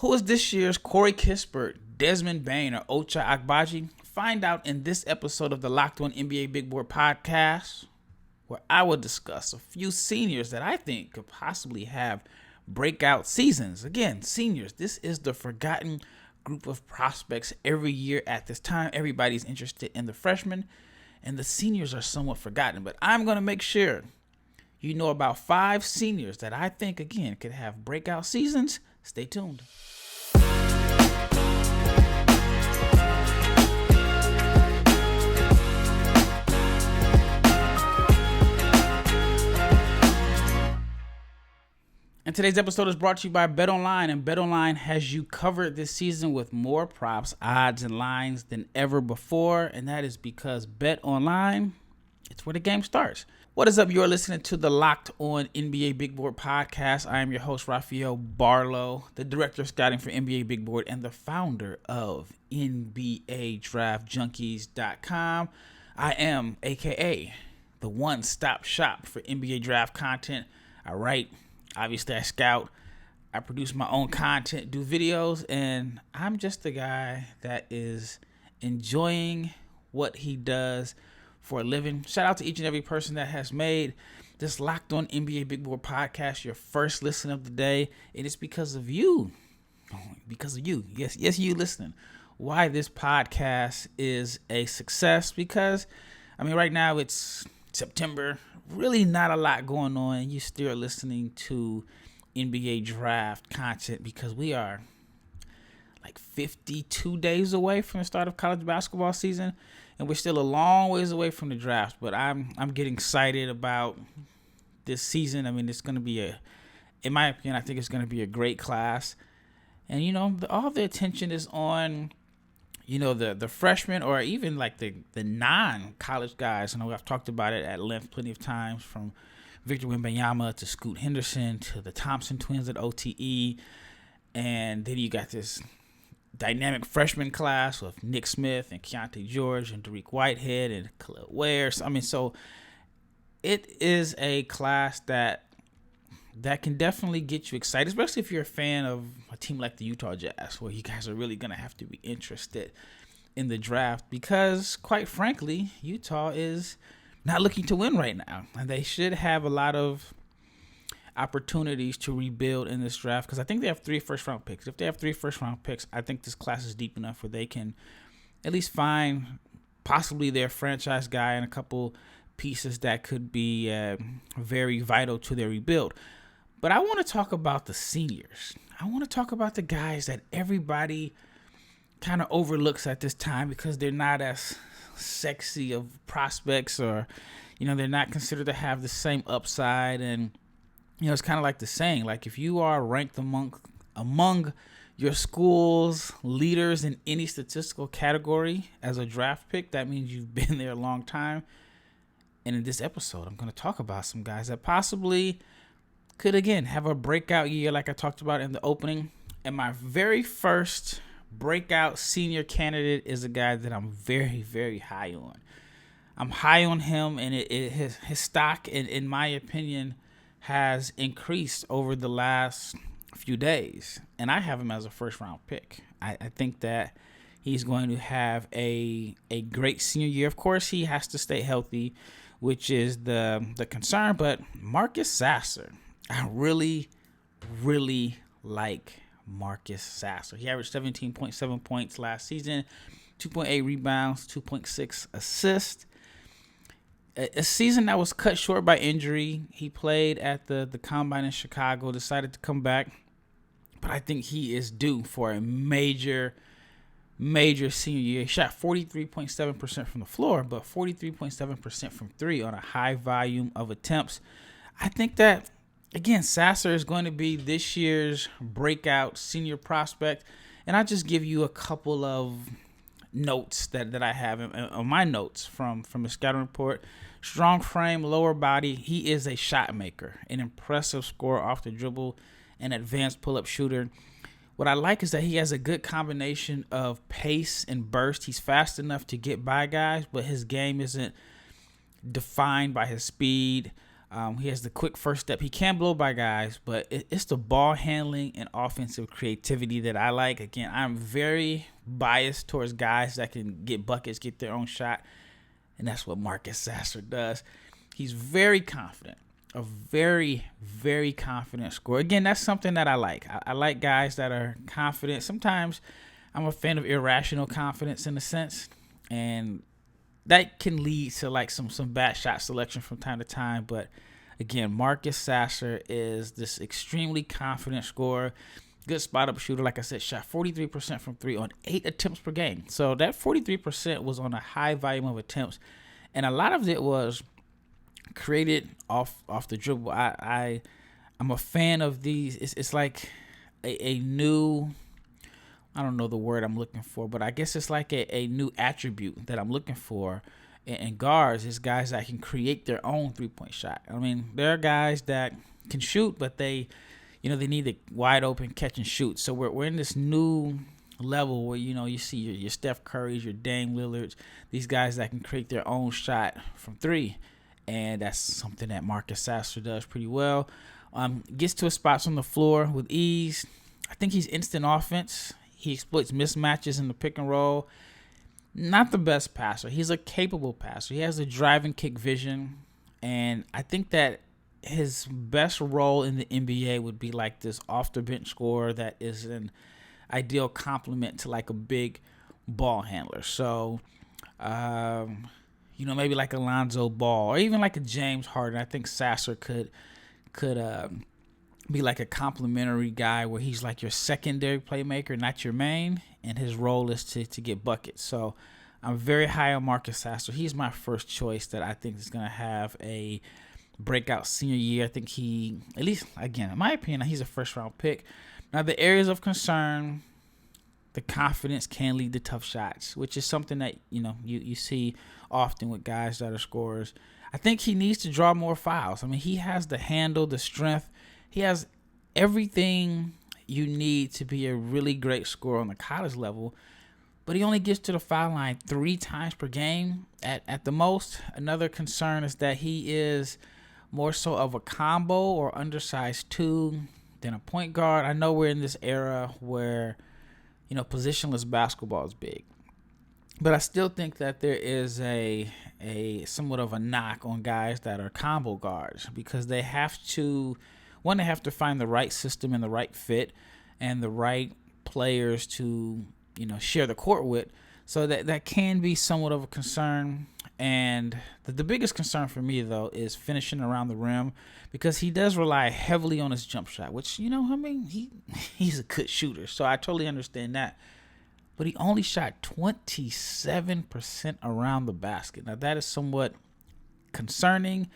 Who is this year's Corey Kispert, Desmond Bane, or Ochai Agbaji? Find out in this episode of the Locked On NBA Big Board podcast, where I will discuss a few seniors that I think could possibly have breakout seasons. Again, seniors, this is the forgotten group of prospects every year at this time. Everybody's interested in the freshmen, and the seniors are somewhat forgotten. But I'm going to make sure you know about 5 seniors that I think, again, could have breakout seasons. Stay tuned. And today's episode is brought to you by BetOnline, and BetOnline has you covered this season with more props, odds, and lines than ever before, and that is because BetOnline, it's where the game starts. What is up? You're listening to the Locked On NBA Big Board podcast. I am your host, Rafael Barlowe, the director of scouting for NBA Big Board and the founder of NBA Draft Junkies.com. I am, a.k.a. the one-stop shop for NBA draft content. I write. Obviously, I scout, I produce my own content, do videos, and I'm just the guy that is enjoying what he does for a living. Shout out to each and every person that has made this Locked On NBA Big Board podcast your first listen of the day. And it's because of you. Because of you. Yes, you listening. Why this podcast is a success. Because, right now it's September. Really not a lot going on. You still listening to NBA draft content because we are like 52 days away from the start of college basketball season, and we're still a long ways away from the draft. But I'm getting excited about this season. It's going to be in my opinion, I think it's going to be a great class, and all the attention is on the freshmen or even like the non-college guys. I've talked about it at length plenty of times, from Victor Wembanyama to Scoot Henderson to the Thompson twins at OTE. And then you got this dynamic freshman class with Nick Smith and Keontae George and Derek Whitehead and Khalil Ware. So it is a class that can definitely get you excited, especially if you're a fan of a team like the Utah Jazz, where you guys are really going to have to be interested in the draft because, quite frankly, Utah is not looking to win right now. And they should have a lot of opportunities to rebuild in this draft because I think they have 3 first-round picks. If they have 3 first-round picks, I think this class is deep enough where they can at least find possibly their franchise guy and a couple pieces that could be very vital to their rebuild. But I want to talk about the seniors. I want to talk about the guys that everybody kind of overlooks at this time because they're not as sexy of prospects, or, they're not considered to have the same upside. And, it's kind of like the saying, like if you are ranked among your school's leaders in any statistical category as a draft pick, that means you've been there a long time. And in this episode, I'm going to talk about some guys that possibly could, again, have a breakout year like I talked about in the opening. And my very first breakout senior candidate is a guy that I'm very, very high on. I'm high on him, and his stock, in my opinion, has increased over the last few days. And I have him as a first-round pick. I think that he's going to have a great senior year. Of course, he has to stay healthy, which is the concern. But Marcus Sasser, I really, really like Marcus Sasser. He averaged 17.7 points last season, 2.8 rebounds, 2.6 assists. A season that was cut short by injury. He played at the Combine in Chicago, decided to come back. But I think he is due for a major senior year. He shot 43.7% from the floor, but 43.7% from 3 on a high volume of attempts. I think that, again, Sasser is going to be this year's breakout senior prospect. And I'll just give you a couple of notes that I have on my notes from the scouting report. Strong frame, lower body. He is a shot maker, an impressive scorer off the dribble, an advanced pull-up shooter. What I like is that he has a good combination of pace and burst. He's fast enough to get by guys, but his game isn't defined by his speed. He has the quick first step. He can blow by guys, but it's the ball handling and offensive creativity that I like. Again, I'm very biased towards guys that can get buckets, get their own shot, and that's what Marcus Sasser does. He's very confident, a very, very confident scorer. Again, that's something that I like. I like guys that are confident. Sometimes I'm a fan of irrational confidence in a sense, and that can lead to like some bad shot selection from time to time. But again, Marcus Sasser is this extremely confident scorer, good spot up shooter. Like I said, shot 43% from 3 on 8 attempts per game. So that 43% was on a high volume of attempts, and a lot of it was created off the dribble. I'm a fan of these. It's like a new, I don't know the word I'm looking for, but I guess it's like a new attribute that I'm looking for in guards is guys that can create their own three-point shot. I mean, there are guys that can shoot, but they need a wide open catch and shoot. So we're in this new level where, you see your Steph Currys, your Dame Lillards, these guys that can create their own shot from 3. And that's something that Marcus Sasser does pretty well. Gets to his spots on the floor with ease. I think he's instant offense. He exploits mismatches in the pick and roll. Not the best passer. He's a capable passer. He has a drive and kick vision. And I think that his best role in the NBA would be like this off-the-bench scorer that is an ideal complement to like a big ball handler. So, maybe like Alonzo Ball or even like a James Harden. I think Sasser could be like a complimentary guy where he's like your secondary playmaker, not your main, and his role is to get buckets. So I'm very high on Marcus Sasser. He's my first choice that I think is going to have a breakout senior year. I think he, at least, again, in my opinion, he's a first-round pick. Now, the areas of concern, the confidence can lead to tough shots, which is something that, you see often with guys that are scorers. I think he needs to draw more fouls. I mean, he has the handle, the strength. He has everything you need to be a really great scorer on the college level, but he only gets to the foul line 3 times per game at the most. Another concern is that he is more so of a combo or undersized 2 than a point guard. I know we're in this era where, positionless basketball is big, but I still think that there is a somewhat of a knock on guys that are combo guards because they have to find the right system and the right fit and the right players to, share the court with. So that can be somewhat of a concern. And the biggest concern for me, though, is finishing around the rim because he does rely heavily on his jump shot, which, he's a good shooter. So I totally understand that. But he only shot 27% around the basket. Now, that is somewhat concerning.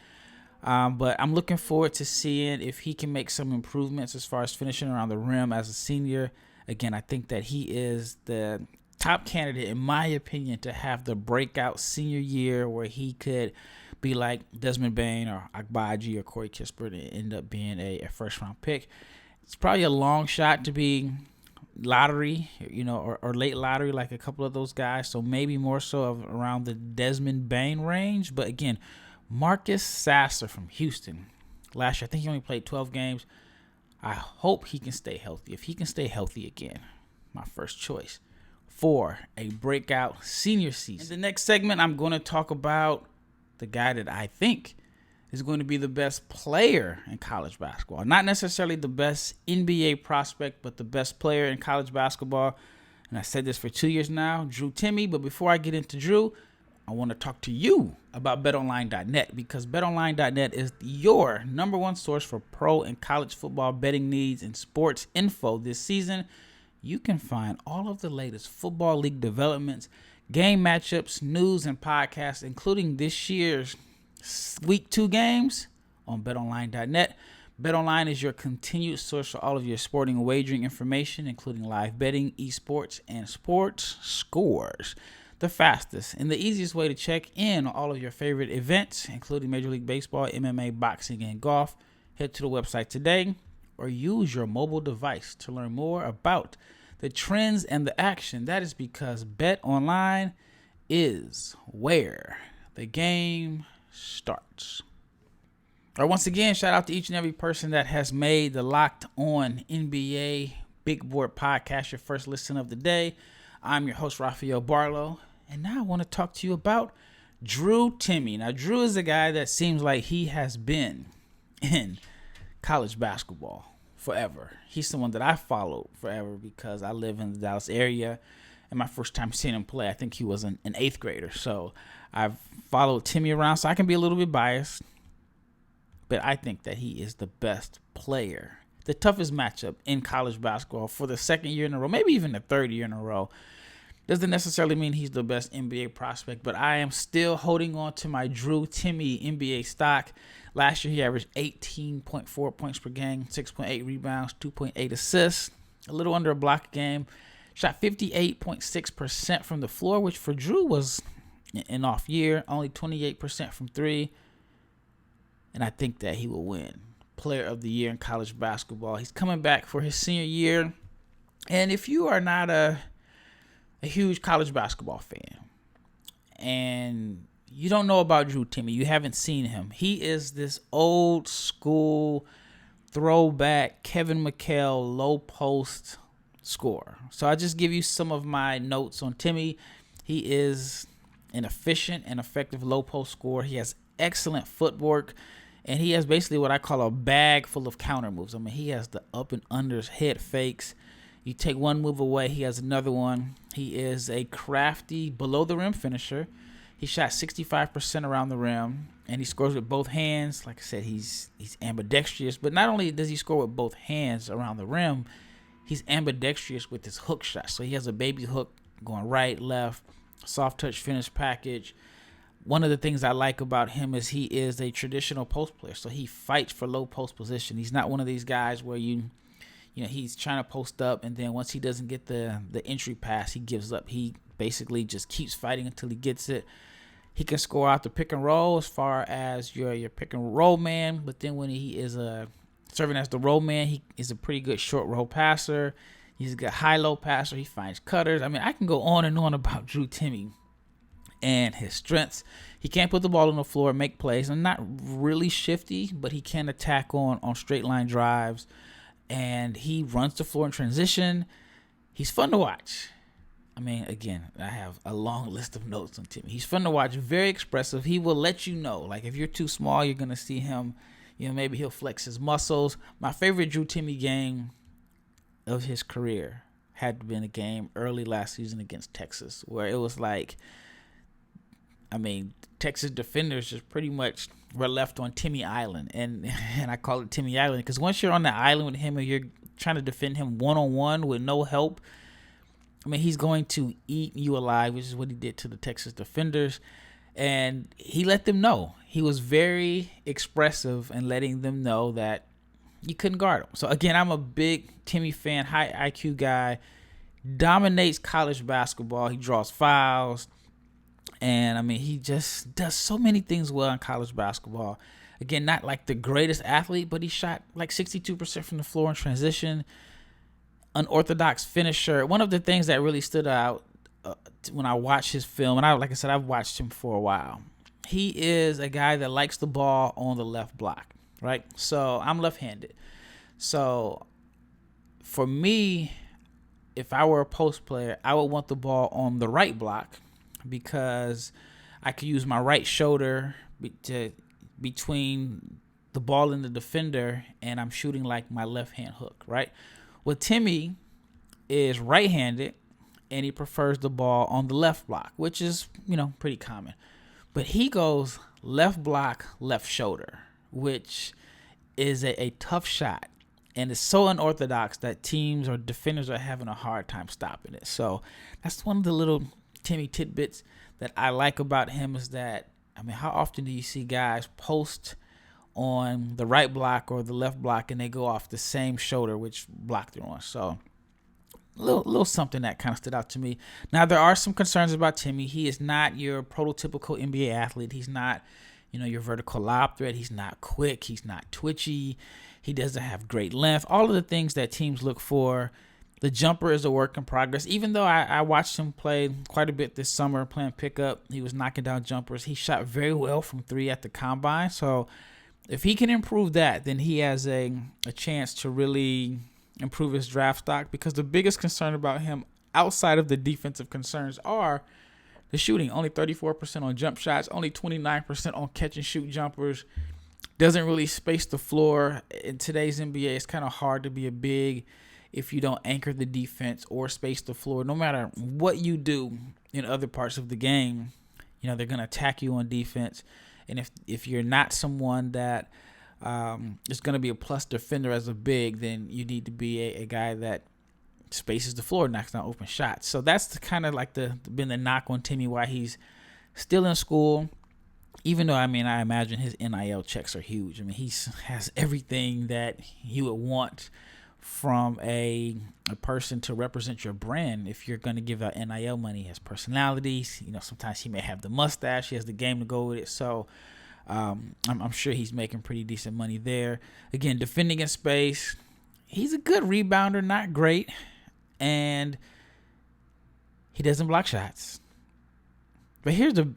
But I'm looking forward to seeing if he can make some improvements as far as finishing around the rim as a senior. Again, I think that he is the top candidate, in my opinion, to have the breakout senior year where he could be like Desmond Bane or Agbaji or Corey Kispert and end up being a first-round pick. It's probably a long shot to be lottery, or late lottery like a couple of those guys. So maybe more so of around the Desmond Bane range. But again, Marcus Sasser from Houston. Last year, I think he only played 12 games. I hope he can stay healthy. If he can stay healthy again, my first choice for a breakout senior season. In the next segment, I'm going to talk about the guy that I think is going to be the best player in college basketball. Not necessarily the best NBA prospect, but the best player in college basketball. And I said this for 2 years now, Drew Timme. But before I get into Drew, I want to talk to you about betonline.net because betonline.net is your number one source for pro and college football betting needs and sports info this season. You can find all of the latest football league developments, game matchups, news, and podcasts, including this year's Week 2 games on betonline.net. BetOnline is your continued source for all of your sporting wagering information, including live betting, esports, and sports scores. The fastest and the easiest way to check in on all of your favorite events, including Major League Baseball, MMA, boxing, and golf. Head to the website today or use your mobile device to learn more about the trends and the action. That is because BetOnline is where the game starts. Once again, shout out to each and every person that has made the Locked On NBA Big Board Podcast your first listen of the day. I'm your host, Rafael Barlowe, and now I want to talk to you about Drew Timme. Now, Drew is a guy that seems like he has been in college basketball forever. He's someone that I followed forever because I live in the Dallas area, and my first time seeing him play, I think he was an 8th grader. So I've followed Timme around, so I can be a little bit biased. But I think that he is the best player. The toughest matchup in college basketball for the second year in a row, maybe even the third year in a row. Doesn't necessarily mean he's the best NBA prospect, but I am still holding on to my Drew Timme NBA stock. Last year, he averaged 18.4 points per game, 6.8 rebounds, 2.8 assists, a little under a block a game. Shot 58.6% from the floor, which for Drew was an off year, only 28% from three. And I think that he will win Player of the Year in college basketball. He's coming back for his senior year. And if you are not a huge college basketball fan and you don't know about Drew Timme, you haven't seen him, he is this old school throwback Kevin McHale low post scorer. So I just give you some of my notes on Timme. He is an efficient and effective low post scorer. He has excellent footwork. And he has basically what I call a bag full of counter moves. I mean, he has the up and unders, head fakes. You take one move away, he has another one. He is a crafty below-the-rim finisher. He shot 65% around the rim, and he scores with both hands. Like I said, he's ambidextrous. But not only does he score with both hands around the rim, he's ambidextrous with his hook shot. So he has a baby hook going right, left, soft touch finish package. One of the things I like about him is he is a traditional post player. So he fights for low post position. He's not one of these guys where he's trying to post up, and then once he doesn't get the entry pass, he gives up. He basically just keeps fighting until he gets it. He can score out the pick and roll as far as your pick and roll man, but then when he is serving as the roll man, he is a pretty good short roll passer. He's a good high-low passer. He finds cutters. I mean, I can go on and on about Drew Timme and his strengths. He can't put the ball on the floor and make plays. And not really shifty, but he can attack on straight line drives. And he runs the floor in transition. He's fun to watch. I mean, again, I have a long list of notes on Timme. He's fun to watch, very expressive. He will let you know. Like, if you're too small, you're going to see him, maybe he'll flex his muscles. My favorite Drew Timme game of his career had been a game early last season against Texas, where it was like, Texas defenders just pretty much were left on Timme Island. And I call it Timme Island because once you're on the island with him and you're trying to defend him one-on-one with no help, he's going to eat you alive, which is what he did to the Texas defenders. And he let them know. He was very expressive in letting them know that you couldn't guard him. So, again, I'm a big Timme fan, high IQ guy, dominates college basketball. He draws fouls. And, he just does so many things well in college basketball. Again, not like the greatest athlete, but he shot like 62% from the floor in transition. Unorthodox finisher. One of the things that really stood out when I watched his film, and I've watched him for a while. He is a guy that likes the ball on the left block, right? So I'm left-handed. So for me, if I were a post player, I would want the ball on the right block, because I could use my right shoulder between the ball and the defender, and I'm shooting like my left-hand hook, right? Well, Timme is right-handed, and he prefers the ball on the left block, which is, pretty common. But he goes left block, left shoulder, which is a tough shot, and it's so unorthodox that teams or defenders are having a hard time stopping it. So that's one of the little Timme tidbits that I like about him is that, how often do you see guys post on the right block or the left block and they go off the same shoulder which block they're on? So a little something that kind of stood out to me. Now, there are some concerns about Timme. He is not your prototypical NBA athlete. He's not, your vertical lob threat. He's not quick. He's not twitchy. He doesn't have great length. All of the things that teams look for. The jumper is a work in progress. Even though I watched him play quite a bit this summer playing pickup, he was knocking down jumpers. He shot very well from three at the combine. So if he can improve that, then he has a chance to really improve his draft stock, because the biggest concern about him outside of the defensive concerns are the shooting. Only 34% on jump shots, only 29% on catch and shoot jumpers. Doesn't really space the floor. In today's NBA, it's kind of hard to be a big if you don't anchor the defense or space the floor. No matter what you do in other parts of the game, they're going to attack you on defense. And if you're not someone that is going to be a plus defender as a big, then you need to be a guy that spaces the floor, knocks down open shots. So that's kind of like been the knock on Timme, why he's still in school. Even though, I imagine his NIL checks are huge. He has everything that you would want from a person to represent your brand. If you're going to give out NIL money, he has personalities. Sometimes he may have the mustache. He has the game to go with it. So I'm sure he's making pretty decent money there. Again, defending in space. He's a good rebounder, not great. And he doesn't block shots. But here's the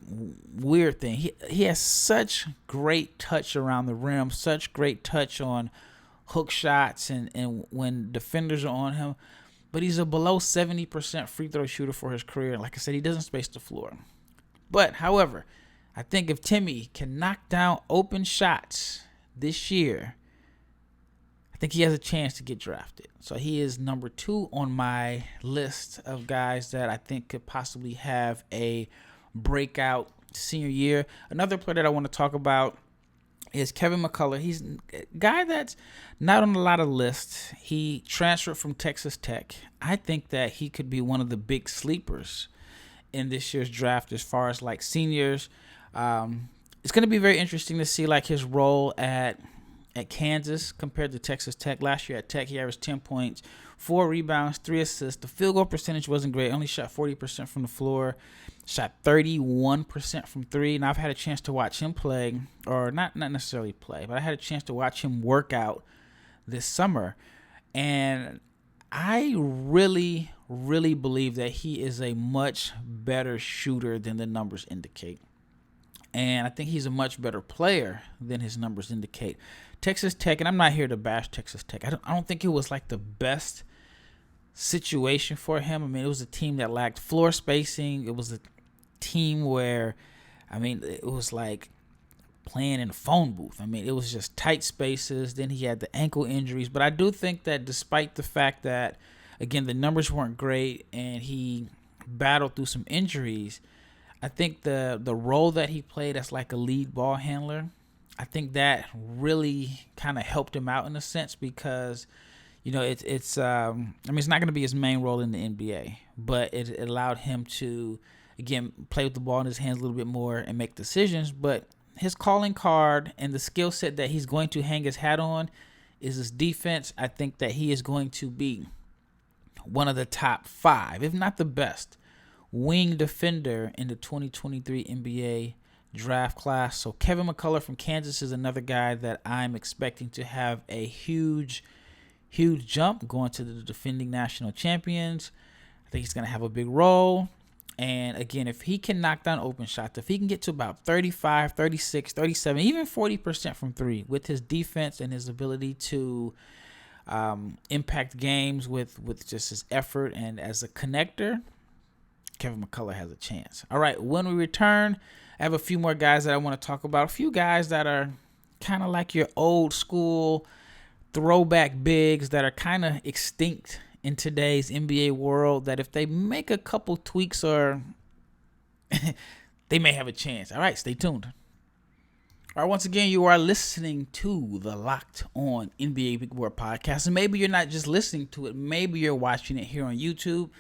weird thing. He has such great touch around the rim, such great touch on hook shots and when defenders are on him. But he's a below 70% free throw shooter for his career. Like I said, he doesn't space the floor. But, however, I think if Timme can knock down open shots this year, I think he has a chance to get drafted. So he is number 2 on my list of guys that I think could possibly have a breakout senior year. Another player that I want to talk about is Kevin McCullar. He's a guy that's not on a lot of lists. He transferred from Texas Tech. I think that he could be one of the big sleepers in this year's draft as far as like seniors. It's going to be very interesting to see like his role at Kansas compared to Texas Tech. Last year at Tech, he averaged 10 points, 4 rebounds, 3 assists. The field goal percentage wasn't great. Only shot 40% from the floor, shot 31% from 3. And I've had a chance to watch him play, or not necessarily play, but I had a chance to watch him work out this summer. And I really, really believe that he is a much better shooter than the numbers indicate. And I think he's a much better player than his numbers indicate. Texas Tech, and I'm not here to bash Texas Tech. I don't think it was like the best situation for him. It was a team that lacked floor spacing. It was a team where, it was like playing in a phone booth. It was just tight spaces. Then he had the ankle injuries. But I do think that despite the fact that, again, the numbers weren't great and he battled through some injuries, I think the role that he played as like a lead ball handler, I think that really kind of helped him out in a sense because, it's not going to be his main role in the NBA, but it allowed him to, again, play with the ball in his hands a little bit more and make decisions. But his calling card and the skill set that he's going to hang his hat on is his defense. I think that he is going to be one of the top 5, if not the best, wing defender in the 2023 NBA draft class. So Kevin McCullar from Kansas is another guy that I'm expecting to have a huge jump going to the defending national champions. I think he's going to have a big role. And again, if he can knock down open shots, if he can get to about 35, 36, 37, even 40% from 3 with his defense and his ability to impact games with just his effort and as a connector, Kevin McCullar has a chance. All right, when we return, I have a few more guys that I want to talk about. A few guys that are kind of like your old school throwback bigs that are kind of extinct in today's NBA world, that if they make a couple tweaks or they may have a chance. All right, stay tuned. All right, once again, you are listening to the Locked On NBA Big Board podcast. And maybe you're not just listening to it. Maybe you're watching it here on YouTube.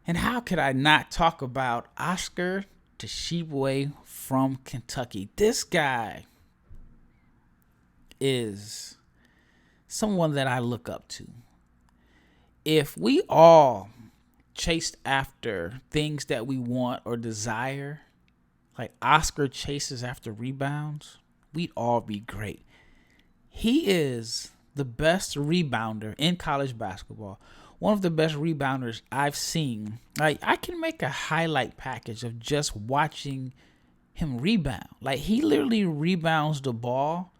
And how could I not talk about Oscar Tshiebwe from Kentucky? This guy is someone that I look up to. If we all chased after things that we want or desire, like Oscar chases after rebounds, we'd all be great. He is the best rebounder in college basketball. One of the best rebounders I've seen. Like, I can make a highlight package of just watching him rebound. Like, he literally rebounds the ball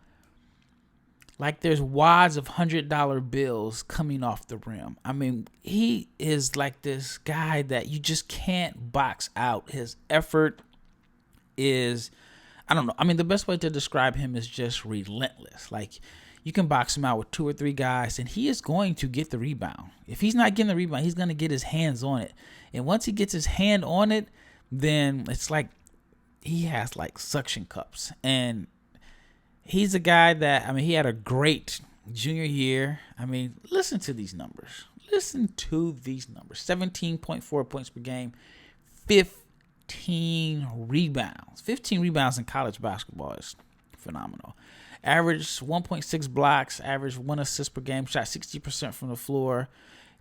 like there's wads of $100 bills coming off the rim. I mean, he is like this guy that you just can't box out. His effort is, I don't know. I mean, the best way to describe him is just relentless. Like, you can box him out with 2 or 3 guys, and he is going to get the rebound. If he's not getting the rebound, he's going to get his hands on it. And once he gets his hand on it, then it's like he has like suction cups. And he's a guy that, I mean, he had a great junior year. I mean, listen to these numbers. 17.4 points per game, 15 rebounds. 15 rebounds in college basketball is phenomenal. Averaged 1.6 blocks, averaged 1 assist per game, shot 60% from the floor.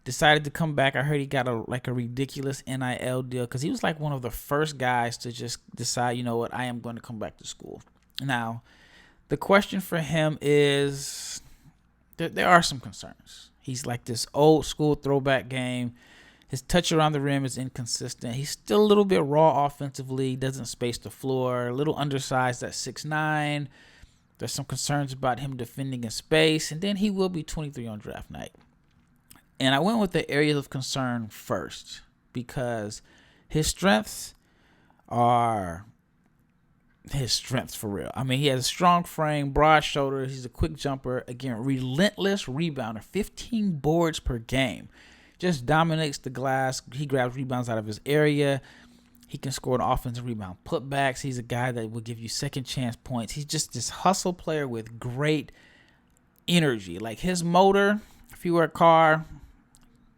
Decided to come back. I heard he got a ridiculous NIL deal because he was like one of the first guys to just decide, you know what, I am going to come back to school. Now, the question for him is, there are some concerns. He's like this old school throwback game. His touch around the rim is inconsistent. He's still a little bit raw offensively, doesn't space the floor, a little undersized at 6'9". There's some concerns about him defending in space, and then he will be 23 on draft night. And I went with the areas of concern first because his strengths are his strengths for real. I mean, he has a strong frame, broad shoulders. He's a quick jumper. Again, relentless rebounder, 15 boards per game. Just dominates the glass. He grabs rebounds out of his area. He can score an offensive rebound putbacks. He's a guy that will give you second chance points. He's just this hustle player with great energy. Like his motor, if you were a car,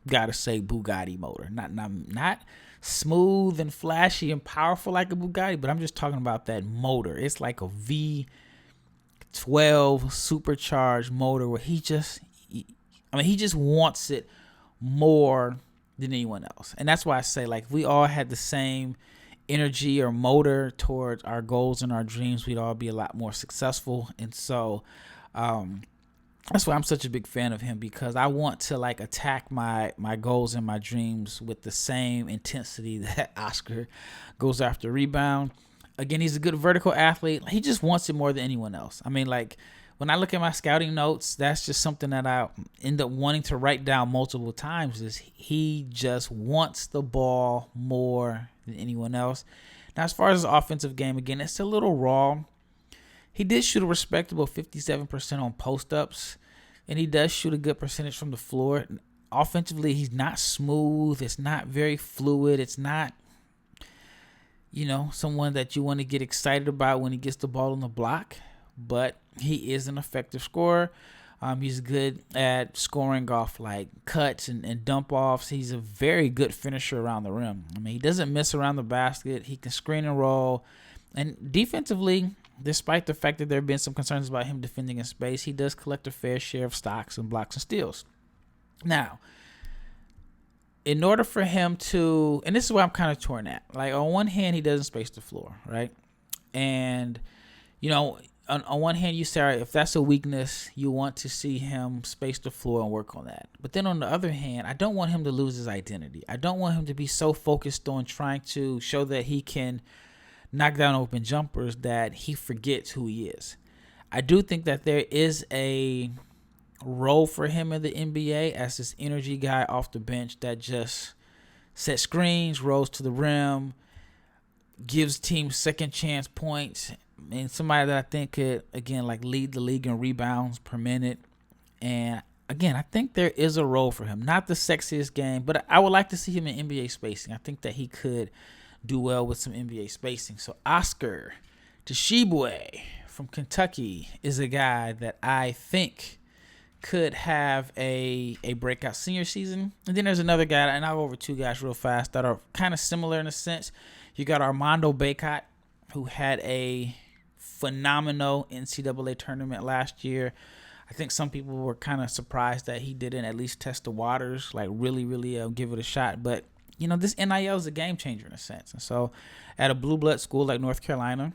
gotta say Bugatti motor. Not smooth and flashy and powerful like a Bugatti, but I'm just talking about that motor. It's like a V12 supercharged motor where he just wants it more than anyone else. And that's why I say, like, if we all had the same energy or motor towards our goals and our dreams, we'd all be a lot more successful. And so that's why I'm such a big fan of him, because I want to like attack my goals and my dreams with the same intensity that Oscar goes after rebound. Again, he's a good vertical athlete. He just wants it more than anyone else. I mean, like, when I look at my scouting notes, that's just something that I end up wanting to write down multiple times, is he just wants the ball more than anyone else. Now, as far as his offensive game, again, it's a little raw. He did shoot a respectable 57% on post-ups, and he does shoot a good percentage from the floor. Offensively, he's not smooth. It's not very fluid. It's not, someone that you want to get excited about when he gets the ball on the block. But he is an effective scorer. He's good at scoring off like cuts and dump offs. He's a very good finisher around the rim. I mean, he doesn't miss around the basket. He can screen and roll. And defensively, despite the fact that there have been some concerns about him defending in space, he does collect a fair share of stocks and blocks and steals. Now, in order for him to, and this is why I'm kind of torn at, like, on one hand, he doesn't space the floor, right? And, on one hand, you say, all right, if that's a weakness, you want to see him space the floor and work on that. But then on the other hand, I don't want him to lose his identity. I don't want him to be so focused on trying to show that he can knock down open jumpers that he forgets who he is. I do think that there is a role for him in the NBA as this energy guy off the bench that just sets screens, rolls to the rim, gives teams second chance points, and somebody that I think could, again, like lead the league in rebounds per minute. And again, I think there is a role for him. Not the sexiest game, but I would like to see him in NBA spacing. I think that he could do well with some NBA spacing. So Oscar Tshiebwe from Kentucky is a guy that I think could have a breakout senior season. And then there's another guy, and I'll go over 2 guys real fast that are kind of similar in a sense. You got Armando Bacot, who had a phenomenal NCAA tournament last year. I think some people were kind of surprised that he didn't at least test the waters, like really give it a shot. But, this NIL is a game changer in a sense. And so at a blue blood school like North Carolina,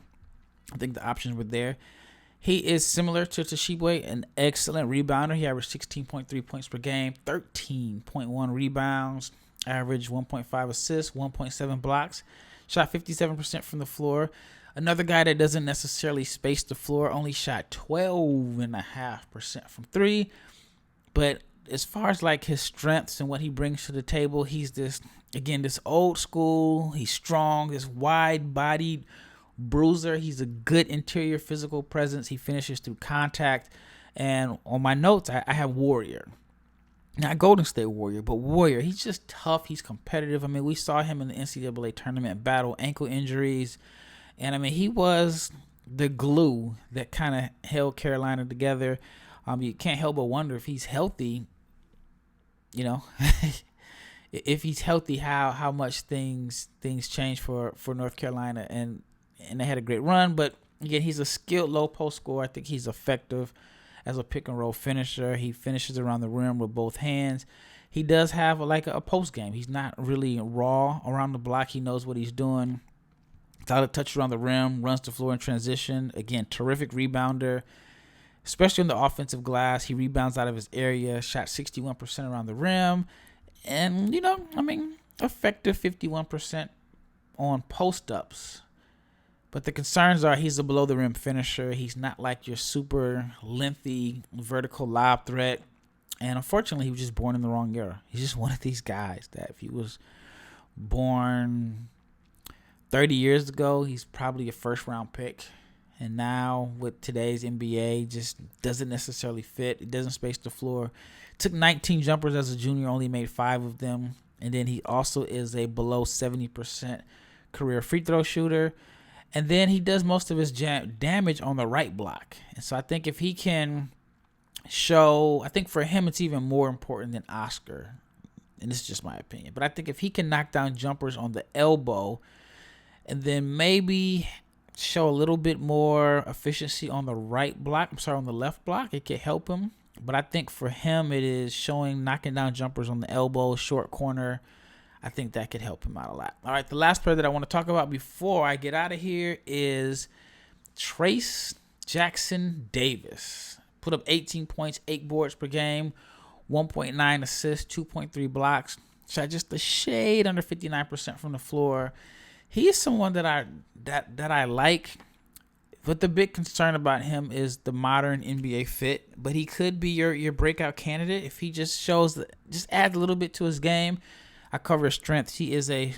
I think the options were there. He is similar to Tshiebwe, an excellent rebounder. He averaged 16.3 points per game, 13.1 rebounds, averaged 1.5 assists, 1.7 blocks, shot 57% from the floor. Another guy that doesn't necessarily space the floor, only shot 12.5% from three. But as far as like his strengths and what he brings to the table, he's this old school. He's strong, this wide-bodied bruiser. He's a good interior physical presence. He finishes through contact. And on my notes, I have Warrior. Not Golden State Warrior, but Warrior. He's just tough. He's competitive. I mean, we saw him in the NCAA tournament battle ankle injuries. And, I mean, he was the glue that kind of held Carolina together. You can't help but wonder if he's healthy, if he's healthy, how much things change for North Carolina. And they had a great run. But, again, he's a skilled low post scorer. I think he's effective as a pick and roll finisher. He finishes around the rim with both hands. He does have a post game. He's not really raw around the block. He knows what he's doing. Solid touch around the rim, runs the floor in transition. Again, terrific rebounder, especially in the offensive glass. He rebounds out of his area, shot 61% around the rim. And, effective 51% on post-ups. But the concerns are he's a below-the-rim finisher. He's not like your super lengthy vertical lob threat. And unfortunately, he was just born in the wrong era. He's just one of these guys that if he was born 30 years ago, he's probably a first-round pick. And now with today's NBA, just doesn't necessarily fit. It doesn't space the floor. Took 19 jumpers as a junior, only made 5 of them. And then he also is a below 70% career free throw shooter. And then he does most of his damage on the right block. And so I think if he can show, I think for him it's even more important than Oscar. And this is just my opinion. But I think if he can knock down jumpers on the elbow and then maybe show a little bit more efficiency on the on the left block, it could help him. But I think for him it is knocking down jumpers on the elbow, short corner. I think that could help him out a lot. All right, the last player that I want to talk about before I get out of here is Trayce Jackson Davis. Put up 18 points, 8 boards per game, 1.9 assists, 2.3 blocks. Shot just a shade under 59% from the floor. He is someone that I like, but the big concern about him is the modern NBA fit. But he could be your breakout candidate if he just adds a little bit to his game. I cover his strengths. He is a,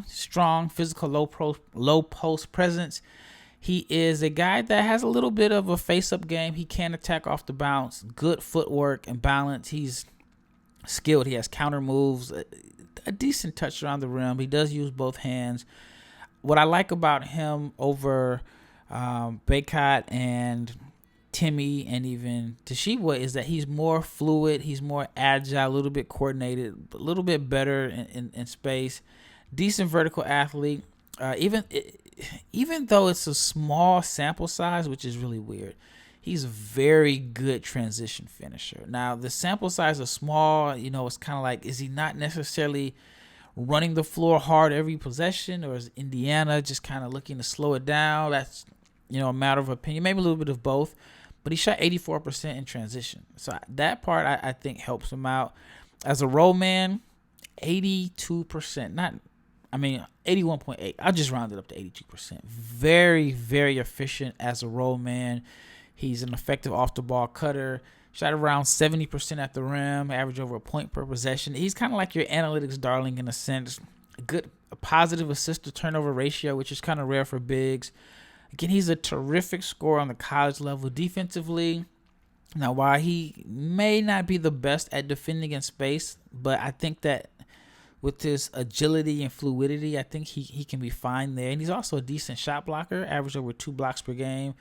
strong, physical, low post presence. He is a guy that has a little bit of a face-up game. He can attack off the bounce, good footwork and balance. He's skilled. He has counter moves, a decent touch around the rim. He does use both hands. What I like about him over Bacot and Timme and even Tshiebwe is that he's more fluid, he's more agile, a little bit coordinated, a little bit better in space. Decent vertical athlete. Even though it's a small sample size, which is really weird, he's a very good transition finisher. Now, the sample size is small. It's kind of like, is he not necessarily running the floor hard every possession, or is Indiana just kind of looking to slow it down? That's, a matter of opinion, maybe a little bit of both. But he shot 84% in transition. So that part I think helps him out. As a roll man, 82%. 81.8. I'll just round it up to 82%. Very, very efficient as a roll man. He's an effective off-the-ball cutter. Shot around 70% at the rim, average over a point per possession. He's kind of like your analytics darling in a sense. A positive assist-to-turnover ratio, which is kind of rare for bigs. Again, he's a terrific scorer on the college level defensively. Now, while he may not be the best at defending in space, but I think that with his agility and fluidity, I think he can be fine there. And he's also a decent shot blocker, average over 2 blocks per game,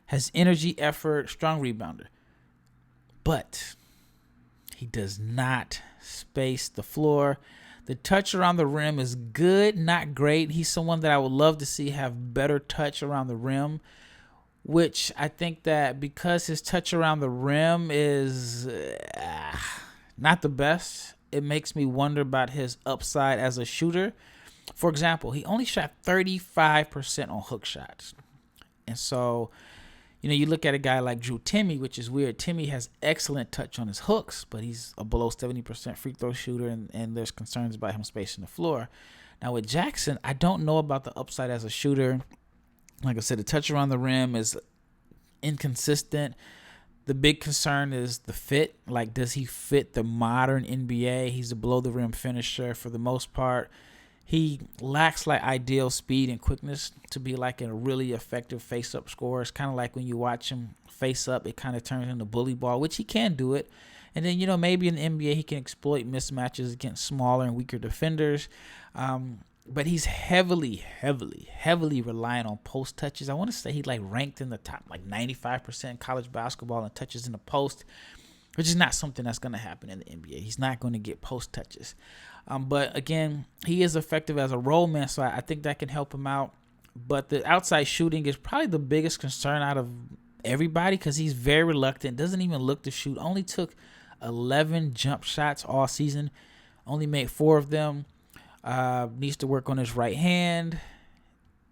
has energy, effort, strong rebounder. But he does not space the floor. The touch around the rim is good, not great. He's someone that I would love to see have better touch around the rim, which I think that because his touch around the rim is not the best, it makes me wonder about his upside as a shooter. For example, he only shot 35% on hook shots. And so, you look at a guy like Timme, which is weird. Timme has excellent touch on his hooks, but he's a below 70% free throw shooter, and there's concerns about him spacing the floor. Now with Jackson, I don't know about the upside as a shooter. Like I said, the touch around the rim is inconsistent. The big concern is the fit. Like, does he fit the modern NBA? He's a below the rim finisher for the most part. He lacks like ideal speed and quickness to be like a really effective face-up scorer. It's kind of like when you watch him face up, it kind of turns into bully ball, which he can do it. And then, maybe in the NBA he can exploit mismatches against smaller and weaker defenders. But he's heavily reliant on post touches. I want to say he ranked in the top 95% in college basketball in touches in the post, which is not something that's going to happen in the NBA. He's not going to get post touches. But again, he is effective as a roll man, so I think that can help him out. But the outside shooting is probably the biggest concern out of everybody because he's very reluctant, doesn't even look to shoot. Only took 11 jump shots all season, only made 4 of them. Needs to work on his right hand.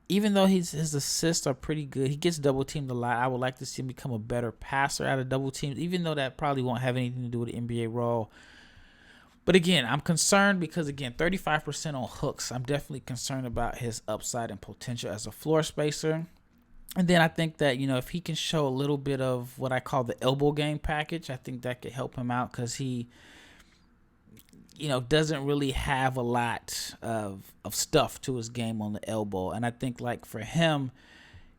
Even though his assists are pretty good, he gets double teamed a lot. I would like to see him become a better passer out of double teams, even though that probably won't have anything to do with the NBA role. But again, I'm concerned because, 35% on hooks. I'm definitely concerned about his upside and potential as a floor spacer. And then I think that, if he can show a little bit of what I call the elbow game package, I think that could help him out because he, doesn't really have a lot of stuff to his game on the elbow. And I think for him,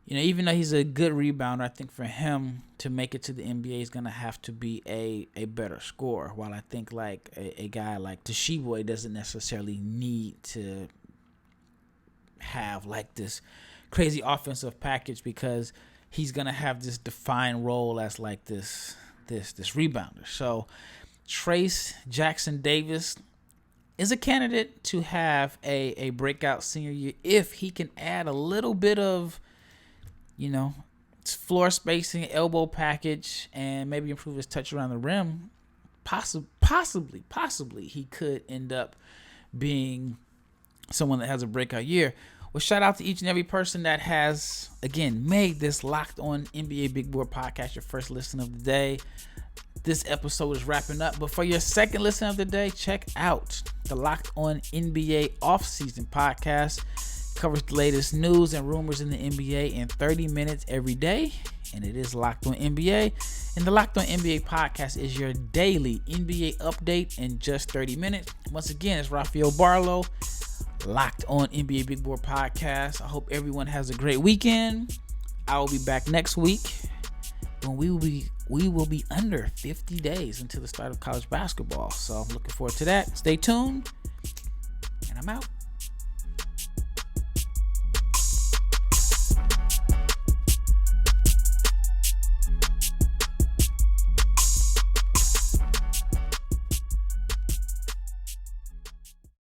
even though he's a good rebounder, I think for him to make it to the NBA, he's going to have to be a better scorer. While I think a guy like Tshiebwe doesn't necessarily need to have this crazy offensive package because he's going to have this defined role as this rebounder. So Trayce Jackson-Davis is a candidate to have a breakout senior year if he can add a little bit of, floor spacing, elbow package, and maybe improve his touch around the rim. Possibly, he could end up being someone that has a breakout year. Well, shout out to each and every person that has, again, made this Locked On NBA Big Board podcast your first listen of the day. This episode is wrapping up, but for your second listen of the day, check out the Locked On NBA Offseason podcast. It covers the latest news and rumors in the NBA in 30 minutes every day, and it is Locked On NBA. And the Locked On NBA podcast is your daily NBA update in just 30 minutes. Once again, it's Rafael Barlowe, Locked On NBA Big Board podcast. I hope everyone has a great weekend. I will be back next week when we will be under 50 days until the start of college basketball. So I'm looking forward to that. Stay tuned, and I'm out.